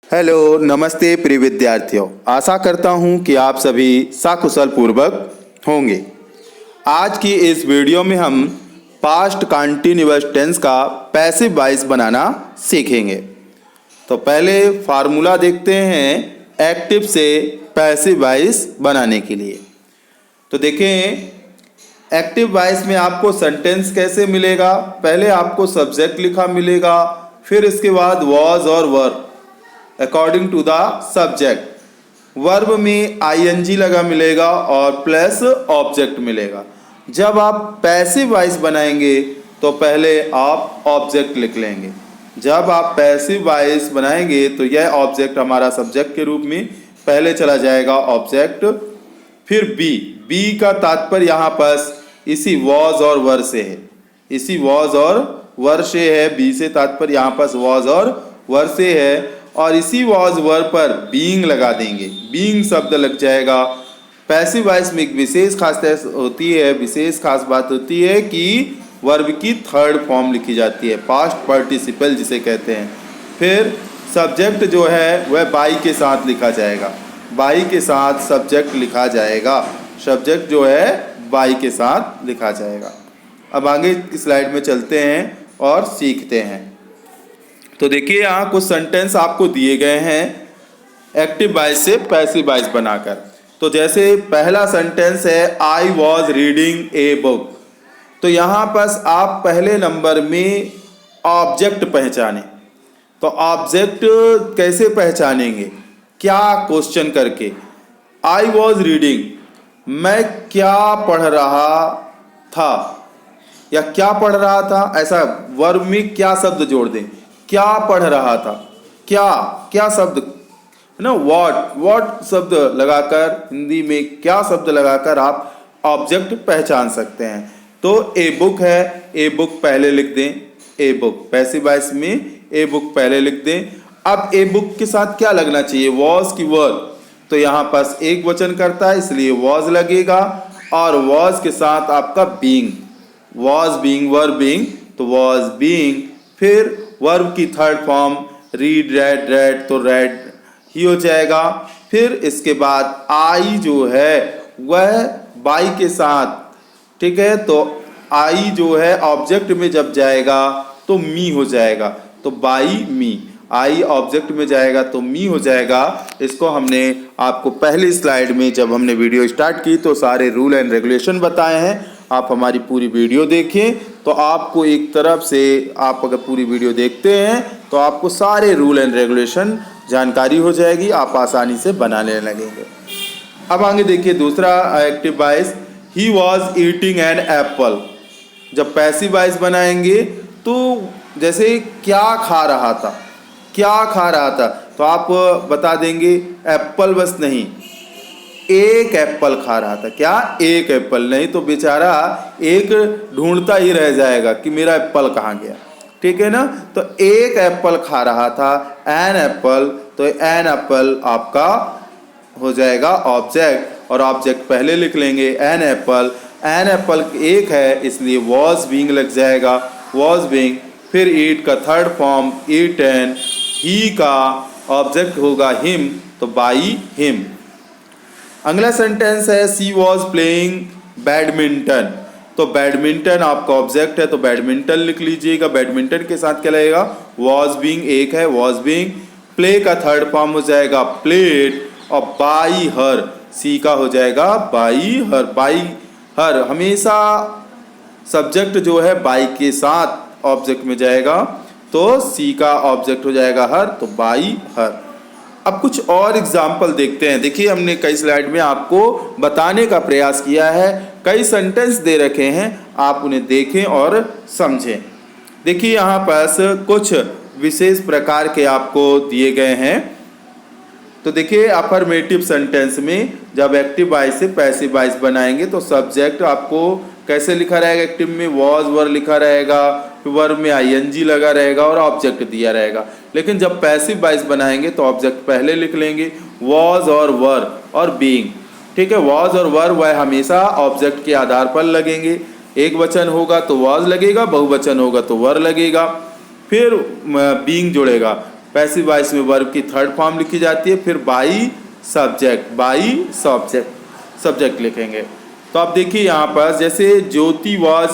Hello, नमस्ते प्रिय विद्यार्थियों। आशा करता हूं कि आप सभी सकुशल पूर्वक होंगे। आज की इस वीडियो में हम पास्ट कंटिन्यूअस टेंस का पैसिव वॉइस बनाना सीखेंगे। तो पहले फार्मूला देखते हैं एक्टिव से पैसिव वॉइस बनाने के लिए। तो देखें, एक्टिव वॉइस में आपको सेंटेंस कैसे मिलेगा। पहले आपको सब्जेक्ट लिखा मिलेगा, फिर इसके बाद वॉज और were according to the subject. Verb में आईएनजी लगा मिलेगा और प्लस ऑब्जेक्ट मिलेगा। जब आप पैसिव वॉइस बनाएंगे तो पहले आप ऑब्जेक्ट लिख लेंगे। जब आप पैसिव वॉइस बनाएंगे तो यह ऑब्जेक्ट हमारा सब्जेक्ट के रूप में पहले चला जाएगा ऑब्जेक्ट, फिर बी का तात्पर्य यहाँ पर इसी वॉज और वर से है। इसी वॉज और वर से है, बी से तात्पर्य यहाँ पर वॉज और वर से है। और इसी वॉज वर पर बीइंग लगा देंगे, बीइंग शब्द लग जाएगा। पैसिव वॉइस में एक विशेष खास होती है, विशेष खास बात होती है कि वर्ब की थर्ड फॉर्म लिखी जाती है, पास्ट पार्टिसिपल जिसे कहते हैं। फिर सब्जेक्ट जो है वह बाई के साथ लिखा जाएगा, बाई के साथ सब्जेक्ट लिखा जाएगा। सब्जेक्ट जो है बाई के साथ लिखा जाएगा। अब आगे की स्लाइड में चलते हैं और सीखते हैं। तो देखिए, यहाँ कुछ सेंटेंस आपको दिए गए हैं एक्टिव वॉइस से पैसिव वॉइस बनाकर। तो जैसे पहला सेंटेंस है I was reading a book. तो यहाँ पर आप पहले नंबर में ऑब्जेक्ट पहचाने। तो ऑब्जेक्ट कैसे पहचानेंगे, क्या क्वेश्चन करके। आई वॉज रीडिंग, मैं क्या पढ़ रहा था या क्या पढ़ रहा था, ऐसा वर्ब में क्या शब्द जोड़ दें। क्या पढ़ रहा था, क्या शब्द है ना, वॉट शब्द लगाकर, हिंदी में क्या शब्द लगाकर आप ऑब्जेक्ट पहचान सकते हैं। तो ए बुक है, ए बुक पहले लिख दें, ए बुक पैसिव वॉइस में ए बुक पहले लिख दें। अब ए बुक के साथ क्या लगना चाहिए, वॉज की वर। तो यहाँ पास एक वचन करता है इसलिए वॉज लगेगा, और वॉज के साथ आपका being, was being, were being, तो वॉज बीइंग। फिर वर्ब की थर्ड फॉर्म रीड, रेड, तो रेड ही हो जाएगा। फिर इसके बाद आई जो है वह बाई के साथ, ठीक है, तो आई जो है ऑब्जेक्ट में जब जाएगा तो मी हो जाएगा, तो बाई मी। आई ऑब्जेक्ट में जाएगा तो मी हो जाएगा। इसको हमने आपको पहली स्लाइड में जब हमने वीडियो स्टार्ट की तो सारे रूल एंड रेगुलेशन बताए हैं। आप हमारी पूरी वीडियो देखें तो आपको एक तरफ से, आप अगर पूरी वीडियो देखते हैं तो आपको सारे रूल एंड रेगुलेशन जानकारी हो जाएगी, आप आसानी से बनाने लगेंगे। अब आगे देखिए दूसरा active voice, he was eating an apple. जब पैसिव वॉइस बनाएंगे तो जैसे क्या खा रहा था, क्या खा रहा था, तो आप बता देंगे एप्पल बस नहीं, एक एप्पल खा रहा था। क्या, एक एप्पल नहीं, तो बेचारा एक ढूंढता ही रह जाएगा कि मेरा एप्पल कहाँ गया, ठीक है ना। तो एक एप्पल खा रहा था, एन एप्पल, तो एन एप्पल आपका हो जाएगा ऑब्जेक्ट, और ऑब्जेक्ट पहले लिख लेंगे एन एप्पल। एन एप्पल एक है इसलिए वॉज बीइंग लग जाएगा, वॉज बीइंग। फिर ईट का थर्ड फॉर्म ईटन, ही का ऑब्जेक्ट होगा हिम, तो बाई हिम। अगला सेंटेंस है सी वॉज प्लेइंग बैडमिंटन। तो बैडमिंटन आपका ऑब्जेक्ट है तो बैडमिंटन लिख लीजिएगा। बैडमिंटन के साथ क्या लगेगा, वॉज बीइंग एक है, वॉज बीइंग। प्ले का थर्ड फॉर्म हो जाएगा प्लेड, और बाई हर, सी का हो जाएगा बाई हर। बाई हर हमेशा सब्जेक्ट जो है बाई के साथ ऑब्जेक्ट में जाएगा, तो सी का ऑब्जेक्ट हो जाएगा हर, तो बाई हर। अब कुछ और एग्जाम्पल देखते हैं। देखिए, हमने कई स्लाइड में आपको बताने का प्रयास किया है, कई सेंटेंस दे रखे हैं, आप उन्हें देखें और समझें। देखिए, यहाँ पास कुछ विशेष प्रकार के आपको दिए गए हैं। तो देखिए, अफर्मेटिव सेंटेंस में जब एक्टिव वॉइस से पैसिव वॉइस बनाएंगे तो सब्जेक्ट आपको कैसे लिखा रहेगा, एक्टिव में वॉज वर लिखा रहेगा, वर्ब में आईएनजी लगा रहेगा और ऑब्जेक्ट दिया रहेगा। लेकिन जब पैसिव वॉइस बनाएंगे तो ऑब्जेक्ट पहले लिख लेंगे, वॉज और वर और बीइंग, ठीक है। वॉज और वर वह हमेशा ऑब्जेक्ट के आधार पर लगेंगे। एक वचन होगा तो वॉज लगेगा, बहुवचन होगा तो वर लगेगा। फिर बीइंग जुड़ेगा, पैसिव वॉइस में वर्ब की थर्ड फॉर्म लिखी जाती है, फिर बाई सब्जेक्ट लिखेंगे। तो आप देखिए यहाँ पर जैसे ज्योति वॉज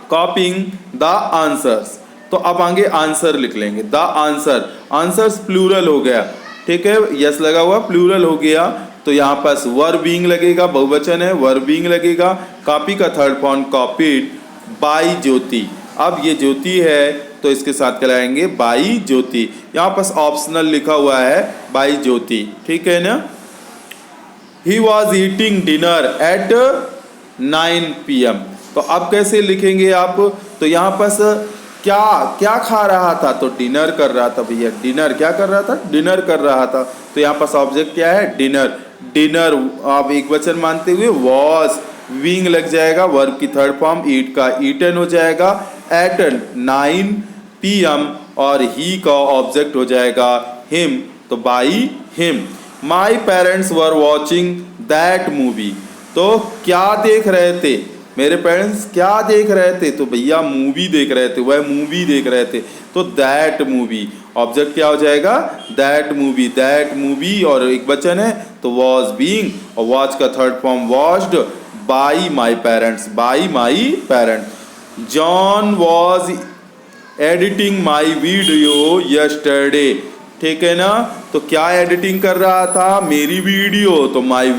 कॉपिंग द आंसर्स, तो अब आगे आंसर लिख लेंगे। द आंसर्स प्लूरल हो गया, ठीक है, यस लगा हुआ, प्लूरल हो गया। तो यहाँ पास वर बीइंग लगेगा, बहुवचन है, वर बीइंग लगेगा। कॉपी का थर्ड फॉर्म कॉपीड बाई ज्योति। अब ये ज्योति है तो इसके साथ क्या लगाएंगे, बाई ज्योति। यहाँ पास ऑप्शनल लिखा हुआ है बाई ज्योति, ठीक है ना। He was eating dinner eight 9 PM। तो अब कैसे लिखेंगे आप, तो यहाँ पास क्या खा रहा था, तो डिनर कर रहा था भैया। डिनर क्या कर रहा था, डिनर कर रहा था। तो यहाँ पास ऑब्जेक्ट क्या है, डिनर आप एक वचन मानते हुए वॉज विंग लग जाएगा, वर्ब की थर्ड फॉर्म ईट का ईटन हो जाएगा, एट 9 PM, और ही का ऑब्जेक्ट हो जाएगा हिम, तो by him. My parents were watching that movie. तो क्या देख रहे थे, मेरे पेरेंट्स क्या देख रहे थे, तो भैया मूवी देख रहे थे, वह मूवी देख रहे थे। तो दैट मूवी, ऑब्जेक्ट क्या हो जाएगा, दैट मूवी, और एक वचन है तो वॉज बीइंग, और वॉच का third form watched by my parents. John was editing my video yesterday, ठीक है ना। तो क्या एडिटिंग कर रहा था, मेरी वीडियो, तो माई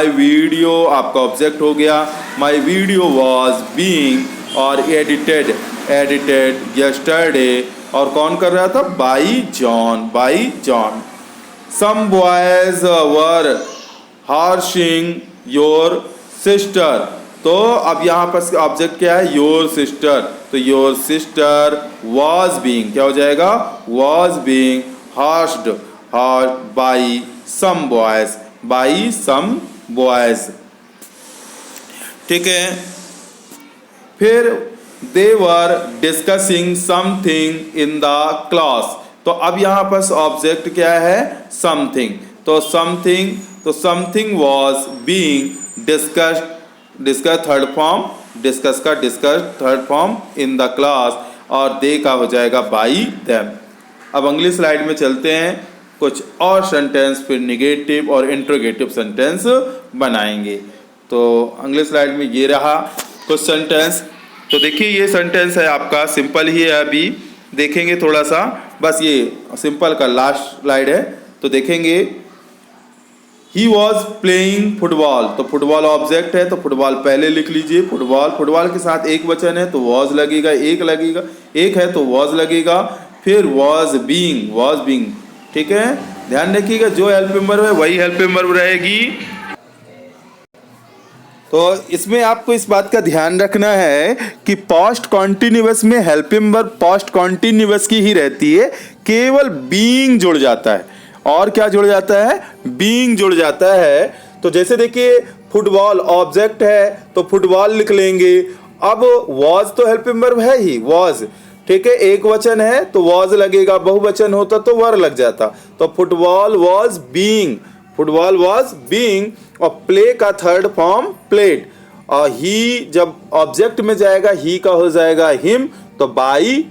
वीडियो आपका ऑब्जेक्ट हो गया। माई वीडियो वॉज बीइंग और एडिटेड यस्टरडे, और कौन कर रहा था, by John. Some boys were harassing your sister. तो अब यहाँ पर ऑब्जेक्ट क्या है, योर सिस्टर, तो योर सिस्टर वॉज बीइंग, क्या हो जाएगा, was being harassed by some boys, ठीक है। फिर they were discussing something in the class. तो अब यहाँ पर ऑब्जेक्ट क्या है, समथिंग, तो something was being discuss third form in the class, और दे का हो जाएगा बाई देम। अब अगली स्लाइड में चलते हैं, कुछ और सेंटेंस, फिर निगेटिव और इंट्रोगेटिव सेंटेंस बनाएंगे। तो अगले स्लाइड में ये रहा कुछ सेंटेंस। तो देखिए ये सेंटेंस है आपका, सिंपल ही है, अभी देखेंगे थोड़ा सा, बस ये सिंपल का लास्ट स्लाइड है, तो देखेंगे। ही वॉज प्लेइंग फुटबॉल, तो फुटबॉल ऑब्जेक्ट है, तो फुटबॉल पहले लिख लीजिए। फुटबॉल के साथ एक वचन है तो वॉज लगेगा, एक है तो वॉज लगेगा। फिर वॉज बीइंग, ठीक है, ध्यान रखिएगा, जो हेल्प मेंबर है वही हेल्प मेंबर रहेगी। तो इसमें आपको इस बात का ध्यान रखना है कि पास्ट कॉन्टिन्यूअस में हेल्प मेंबर पास्ट कॉन्टिन्यूअस की ही रहती है, केवल बीइंग जुड़ जाता है। और क्या जुड़ जाता है, बीइंग जुड़ जाता है। तो जैसे देखिए फुटबॉल ऑब्जेक्ट है तो फुटबॉल लिख लेंगे। अब वॉज तो हेल्प मेंबर है ही, वॉज, ठीक है, एक वचन है तो वॉज लगेगा, बहुवचन होता तो वर लग जाता। तो फुटबॉल वॉज बीइंग, और प्ले का थर्ड फॉर्म प्लेड, और ही जब ऑब्जेक्ट में जाएगा ही का हो जाएगा हिम, तो बाई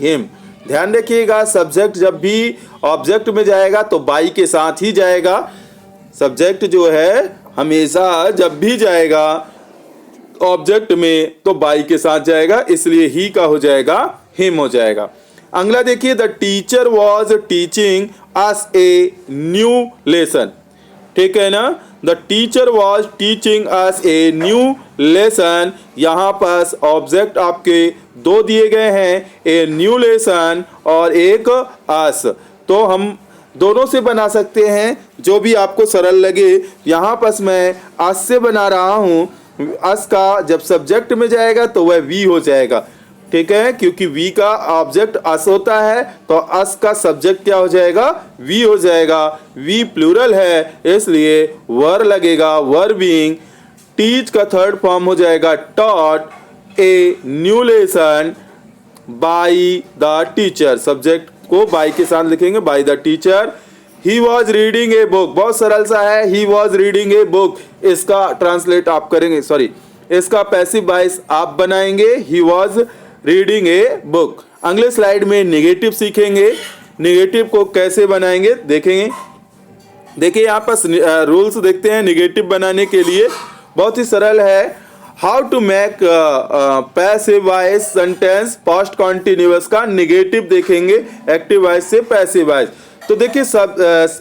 हिम। ध्यान रखिएगा, सब्जेक्ट जब भी ऑब्जेक्ट में जाएगा तो बाई के साथ ही जाएगा। सब्जेक्ट जो है हमेशा जब भी जाएगा ऑब्जेक्ट में तो बाई के साथ जाएगा, इसलिए ही का हो जाएगा हिम हो जाएगा। अगला देखिए, the teacher was teaching us a new lesson, ठीक है ना। The teacher was teaching us a new lesson. यहाँ पास ऑब्जेक्ट आपके दो दिए गए हैं, ए न्यू लेसन और एक अस। तो हम दोनों से बना सकते हैं, जो भी आपको सरल लगे। यहाँ पास मैं अस से बना रहा हूँ। अस का जब सब्जेक्ट में जाएगा तो वह वी हो जाएगा, ठीक है, क्योंकि वी का ऑब्जेक्ट अस होता है, तो अस का सब्जेक्ट क्या हो जाएगा, वी हो जाएगा। वी प्लूरल है इसलिए वर लगेगा, वर बीइंग। टीच का थर्ड फॉर्म हो जाएगा taught a new lesson by the teacher. Subject को बाई के साथ लिखेंगे, by the teacher. He was reading a book, बहुत सरल सा है, he was reading a book. इसका ट्रांसलेट आप करेंगे, सॉरी, इसका पैसिव वॉइस आप बनाएंगे, he was reading a book. अगले स्लाइड में नेगेटिव सीखेंगे, नेगेटिव को कैसे बनाएंगे देखेंगे। देखिए यहाँ पर रूल्स देखते हैं नेगेटिव बनाने के लिए, बहुत ही सरल है। How to make passive voice sentence past continuous का नेगेटिव देखेंगे एक्टिव वॉइस से पैसिव वॉइस। तो देखिए सब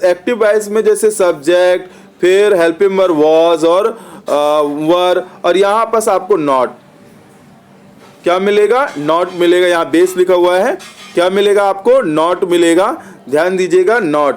एक्टिव वॉइस में जैसे सब्जेक्ट, फिर हेल्पिंग वर्ब वाज और वर, और यहाँ पास आपको नॉट क्या मिलेगा, नॉट मिलेगा। यहाँ बेस लिखा हुआ है, क्या मिलेगा आपको, नॉट मिलेगा, ध्यान दीजिएगा, नॉट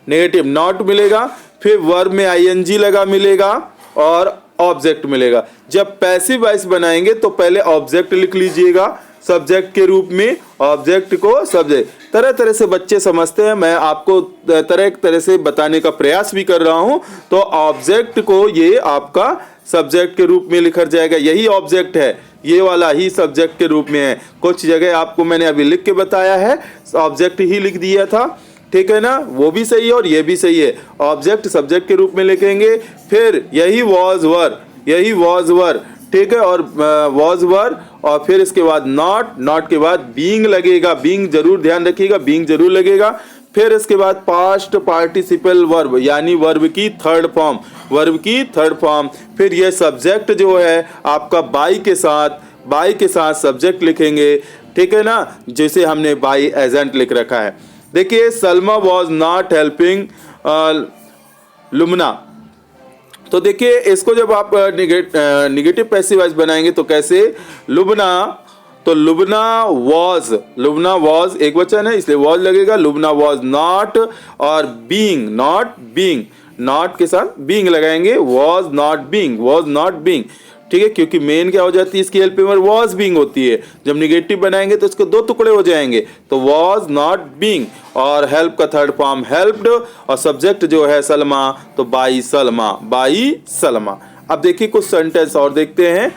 नेगेटिव नॉट मिलेगा। फिर वर्ब में आईएनजी लगा मिलेगा और ऑब्जेक्ट मिलेगा। जब पैसिव वॉइस बनाएंगे तो पहले ऑब्जेक्ट लिख लीजिएगा सब्जेक्ट के रूप में, ऑब्जेक्ट को सब्जेक्ट। तरह तरह से बच्चे समझते हैं, मैं आपको तरह तरह से बताने का प्रयास भी कर रहा हूं। तो ऑब्जेक्ट को ये आपका सब्जेक्ट के रूप में लिखा जाएगा, यही ऑब्जेक्ट है, ये वाला ही सब्जेक्ट के रूप में है। कुछ जगह आपको मैंने अभी लिख के बताया है, ऑब्जेक्ट ही लिख दिया था, ठीक है ना, वो भी सही है और ये भी सही है। ऑब्जेक्ट सब्जेक्ट के रूप में लिखेंगे। फिर यही वॉज वर, यही वॉज वर, ठीक है, और वॉज वर, और फिर इसके बाद नॉट, नॉट के बाद बीइंग लगेगा, बीइंग जरूर ध्यान रखिएगा, बीइंग जरूर लगेगा। फिर इसके बाद पास्ट पार्टिसिपल वर्ब यानी वर्ब की थर्ड फॉर्म, वर्ब की थर्ड फॉर्म। फिर ये सब्जेक्ट जो है आपका बाई के साथ सब्जेक्ट लिखेंगे, ठीक है ना, जैसे हमने बाई एजेंट लिख रखा है। देखिए सलमा वॉज नॉट हेल्पिंग लुमना। तो देखिए इसको जब आप निगेटिव पैसिव वॉइस बनाएंगे तो कैसे, लुबना, तो लुबना वॉज एक वचन है इसलिए वॉज लगेगा, लुबना वॉज नॉट, और बीइंग नॉट के साथ बीइंग लगाएंगे, वॉज नॉट बीइंग, ठीक है, क्योंकि मेन क्या हो जाती है इसकी हेल्पिंग वर्ब वॉज बीइंग होती है। जब निगेटिव बनाएंगे तो इसके दो टुकड़े हो जाएंगे, तो वॉज नॉट बीइंग, और हेल्प का थर्ड फॉर्म हेल्प्ड, और सब्जेक्ट जो है सलमा, तो बाई सलमा। अब देखिए कुछ सेंटेंस और देखते हैं,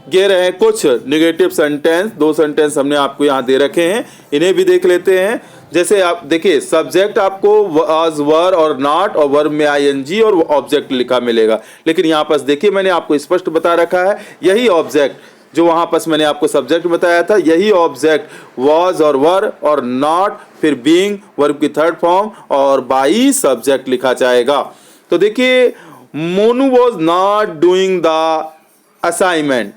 ये रहे कुछ निगेटिव सेंटेंस, दो सेंटेंस हमने आपको यहाँ दे रखे हैं, इन्हें भी देख लेते हैं। जैसे आप देखिए सब्जेक्ट आपको वाज, वर और नॉट, और वर्ब में आईएनजी और ऑब्जेक्ट लिखा मिलेगा। लेकिन यहाँ पर देखिए मैंने आपको स्पष्ट बता रखा है, यही ऑब्जेक्ट जो वहां पर मैंने आपको सब्जेक्ट बताया था, यही ऑब्जेक्ट वाज और वर और नॉट, फिर बीइंग वर्ब की थर्ड फॉर्म और बाई सब्जेक्ट लिखा जाएगा। तो देखिए Monu was not doing the assignment,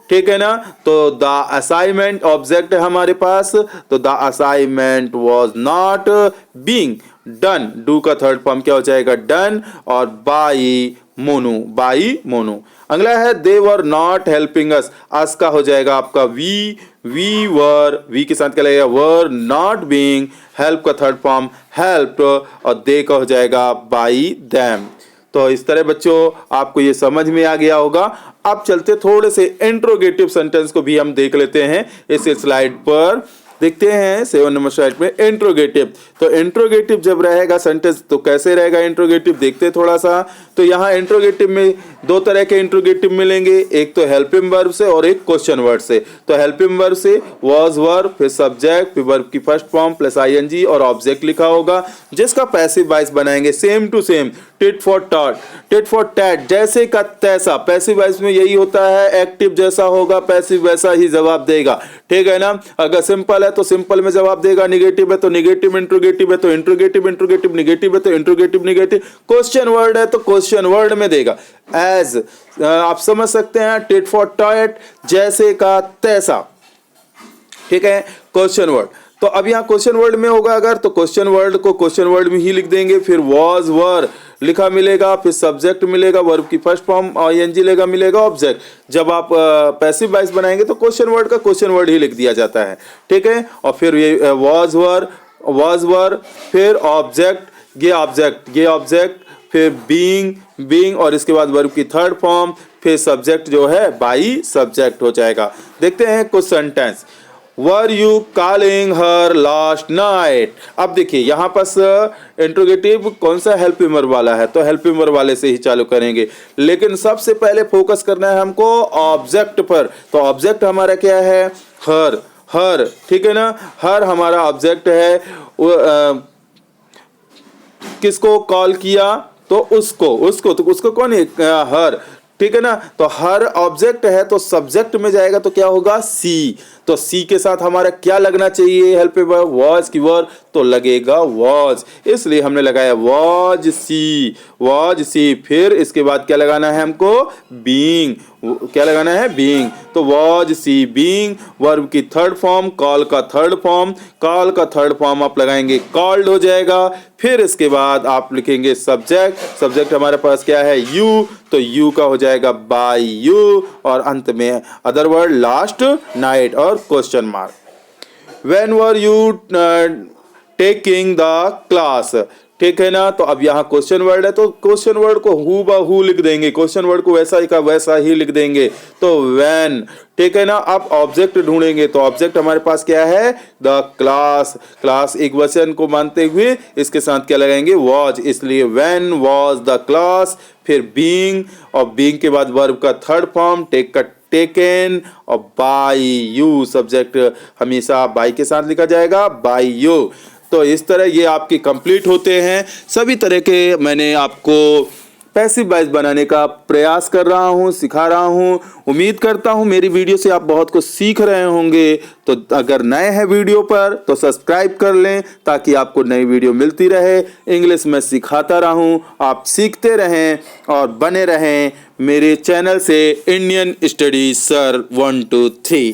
ठीक है ना, तो द असाइनमेंट ऑब्जेक्ट है हमारे पास, तो the assignment was not being done, do का थर्ड फॉर्म क्या हो जाएगा, डन, और बाई मोनू। अगला है दे वर नॉट हेल्पिंग अस का हो जाएगा आपका वी वर, वी के साथ क्या लगेगा, वर नॉट बीइंग, हेल्प का थर्ड फॉर्म हेल्प्ड, और दे का हो जाएगा बाई देम। तो इस तरह बच्चों आपको ये समझ में आ गया होगा। अब चलते थोड़े से इंट्रोगेटिव सेंटेंस को भी हम देख लेते हैं इस स्लाइड पर। देखते हैं 7 नंबर स्लाइड में इंट्रोगेटिव। तो इंट्रोगेटिव जब रहेगा सेंटेंस तो कैसे रहेगा इंट्रोगेटिव, देखते हैं थोड़ा सा। तो यहाँ इंट्रोगेटिव में दो तरह के इंट्रोगेटिव मिलेंगे, एक तो हेल्पिंग वर्ब से और एक क्वेश्चन वर्ड से। तो हेल्पिंग वर्ब से वाज वर्ब, फिर सब्जेक्ट, फिर वर्ब की फर्स्ट फॉर्म प्लस आईएनजी और ऑब्जेक्ट लिखा होगा, जिसका पैसिव वॉइस बनाएंगे same to same, tit for tat, जैसे का तैसा। पैसिव वॉइस में यही होता है, एक्टिव जैसा होगा पैसिव वैसा ही जवाब देगा, ठीक है ना। अगर सिंपल है तो सिंपल में जवाब देगा, निगेटिव है तो निगेटिव, इंट्रोगेटिव है तो इंट्रोगेटिव, निगेटिव है तो इंट्रोगेटिव निगेटिव, क्वेश्चन वर्ड है तो क्वेश्चन वर्ड में देगा। एज आप समझ सकते हैं, टिट फॉर टैट, जैसे का तैसा, ठीक है, क्वेश्चन वर्ड। तो अब यहाँ क्वेश्चन वर्ड में होगा अगर, तो क्वेश्चन वर्ड को क्वेश्चन वर्ड में ही लिख देंगे, फिर वाज वर लिखा मिलेगा, फिर सब्जेक्ट मिलेगा, वर्ब की फर्स्ट फॉर्म आईएनजी लेगा मिलेगा, ऑब्जेक्ट। जब आप पैसिव वॉइस बनाएंगे तो क्वेश्चन वर्ड का क्वेश्चन वर्ड ही लिख दिया जाता है, ठीक है। और फिर ये वाज वर, फिर ऑब्जेक्ट, ये ऑब्जेक्ट, फिर बीइंग, और इसके बाद वर्ब की थर्ड फॉर्म, फिर सब्जेक्ट जो है बाई सब्जेक्ट हो जाएगा। देखते हैं कुछ sentence. Were you calling her last night. अब देखिए यहाँ पर इंट्रोगेटिव कौन सा हेल्पिंग वर्ब वाला है, तो हेल्पिंग वर्ब वाले से ही चालू करेंगे, लेकिन सबसे पहले फोकस करना है हमको ऑब्जेक्ट पर। तो ऑब्जेक्ट हमारा क्या है, हर, ठीक है ना, हर हमारा ऑब्जेक्ट है। किसको कॉल किया, तो उसको कौन है, हर, ठीक है ना। तो हर ऑब्जेक्ट है तो सब्जेक्ट में जाएगा तो क्या होगा, सी। तो सी के साथ हमारा क्या लगना चाहिए हेल्प वर्ब, वॉज की वर्ब, तो लगेगा वॉज, इसलिए हमने लगाया वॉज सी। फिर इसके बाद क्या लगाना है हमको, बीइंग, क्या लगाना है, बीइंग। तो वॉज सी बीइंग, वर्ब की थर्ड फॉर्म, कॉल का थर्ड फॉर्म, कॉल का थर्ड फॉर्म आप लगाएंगे कॉल्ड हो जाएगा। फिर इसके बाद आप लिखेंगे सब्जेक्ट, सब्जेक्ट हमारे पास क्या है, यू, तो यू का हो जाएगा बाय यू, और अंत में अदर वर्ड लास्ट नाइट और question mark. When were you taking the class, ठीक है ना। तो अब यहाँ क्वेश्चन वर्ड है तो क्वेश्चन वर्ड को हु बा हु लिख देंगे, क्वेश्चन वर्ड को वैसा ही का वैसा ही लिख देंगे, तो व्हेन, ठीक है ना। अब ऑब्जेक्ट ढूंढेंगे तो ऑब्जेक्ट हमारे पास क्या है, द क्लास, क्लास एक वचन को मानते हुए इसके साथ क्या लगाएंगे, वॉज, इसलिए व्हेन वॉज द क्लास। फिर बीइंग, और बीइंग के बाद वर्ब का थर्ड फॉर्म, टेक का टेकन, और बाय यू, सब्जेक्ट हमेशा बाय के साथ लिखा जाएगा, बाय यू। तो इस तरह ये आपके कंप्लीट होते हैं। सभी तरह के मैंने आपको पैसिव वॉइस बनाने का प्रयास कर रहा हूँ, सिखा रहा हूँ। उम्मीद करता हूँ मेरी वीडियो से आप बहुत कुछ सीख रहे होंगे। तो अगर नए हैं वीडियो पर तो सब्सक्राइब कर लें ताकि आपको नई वीडियो मिलती रहे। इंग्लिश में सिखाता रहूँ, आप सीखते रहें और बने रहें मेरे चैनल से, इंडियन स्टडी सर 1 2 3।